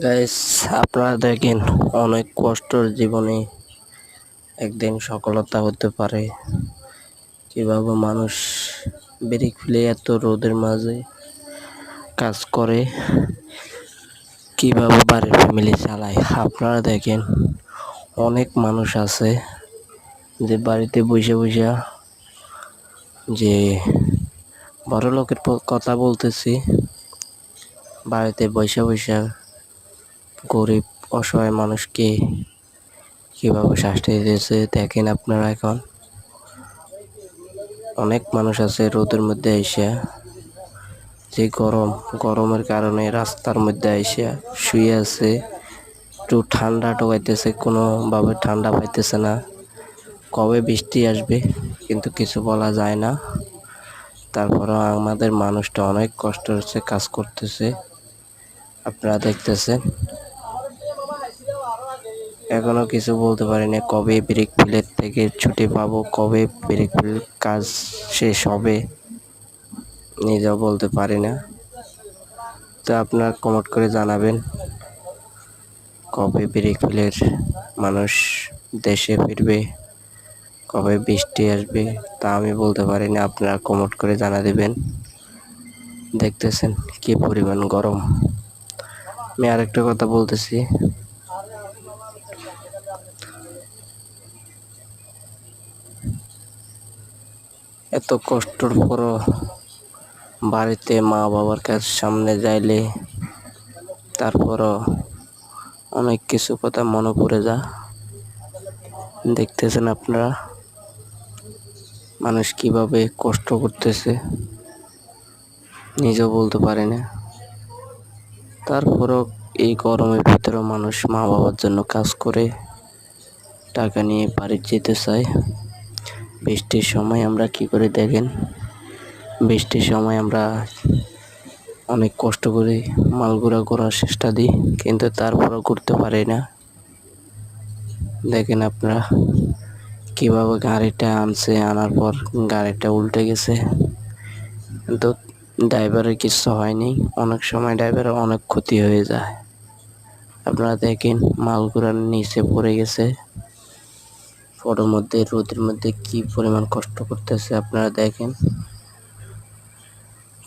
Guys, আপনারা দেখেন অনেক কষ্টের জীবনে একদিন সফলতা হতে পারে। কিভাবে মানুষ ব্রেক ফেলে এত রোদের মাঝে কাজ করে, কিভাবে বাড়ির ফ্যামিলি চালায়। আপনারা দেখেন অনেক মানুষ আছে যে বাড়িতে বসে বসে, যে বড় লোকের কথা বলতেছি, বাড়িতে বসে বসে গরিব অসহায় মানুষকে কিভাবে শাস্তি দিতেছে দেখেন আপনারা। এখন অনেক মানুষ আছে রোদের মধ্যে এসে, যে গরমের কারণে রাস্তার মধ্যে এসে শুয়ে আছে, একটু ঠান্ডা টোকাইতেছে, কোনোভাবে ঠান্ডা পাইতেছে না। কবে বৃষ্টি আসবে কিন্তু কিছু বলা যায় না। তারপরেও আমাদের মানুষটা অনেক কষ্ট হচ্ছে, কাজ করতেছে, আপনারা দেখতেছেন। এখনো কিছু বলতে পারিনি, কবে ব্রেক ফেলের থেকে ছুটি পাবো, কবে ব্রেক ফেলের কাজ শেষ হবে নিজেও বলতে পারি না। তো আপনারা কমেন্ট করে জানাবেন কবে ব্রেক ফেলের মানুষ দেশে ফিরবে, কবে বৃষ্টি আসবে তা আমি বলতে পারি না। আপনারা কমেন্ট করে জানা দেবেন। দেখতেছেন কি পরিমাণ গরম। আমি আরেকটা কথা বলতেছি, এত কষ্টর পরও বাড়িতে মা বাবার কাছে সামনে যাইলে তারপরও অনেক কিছু কথা মনে পড়ে যায়। দেখতেছেন আপনারা মানুষ কিভাবে কষ্ট করতেছে, নিজেও বলতে পারে না। তারপরও এই গরমের ভিতরে মানুষ মা বাবার জন্য কাজ করে টাকা নিয়ে বাড়ি যেতে চায়। বৃষ্টির সময় আমরা কি করে দেখেন, বৃষ্টির সময় আমরা অনেক কষ্ট করে মালগুলা করার চেষ্টা দিই, কিন্তু তারপরও করতে পারি না। দেখেন আপনারা কিভাবে গাড়িটা আনছে, আনার পর গাড়িটা উল্টে গেছে, কিন্তু ড্রাইভারের কিছু হয়নি। অনেক সময় ড্রাইভারের অনেক ক্ষতি হয়ে যায়। আপনারা দেখেন মালগুলা নিচে পড়ে গেছে, ফটোর মধ্যে রোদের মধ্যে কি পরিমাণ কষ্ট করতেছে আপনারা দেখেন।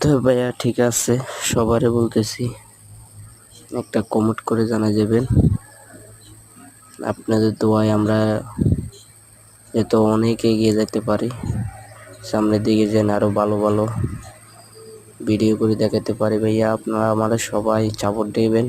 তো ভাইয়া ঠিক আছে, সবারই বলতেছি একটা কমেন্ট করে জানা যাবেন। আপনাদের দোয়ায় আমরা এত অনেক এগিয়ে যেতে পারি, সামনের দিকে যেন আরো ভালো ভালো ভিডিও করে দেখাতে পারি। ভাইয়া আপনারা আমাদের সবাই সাপোর্ট দিবেন।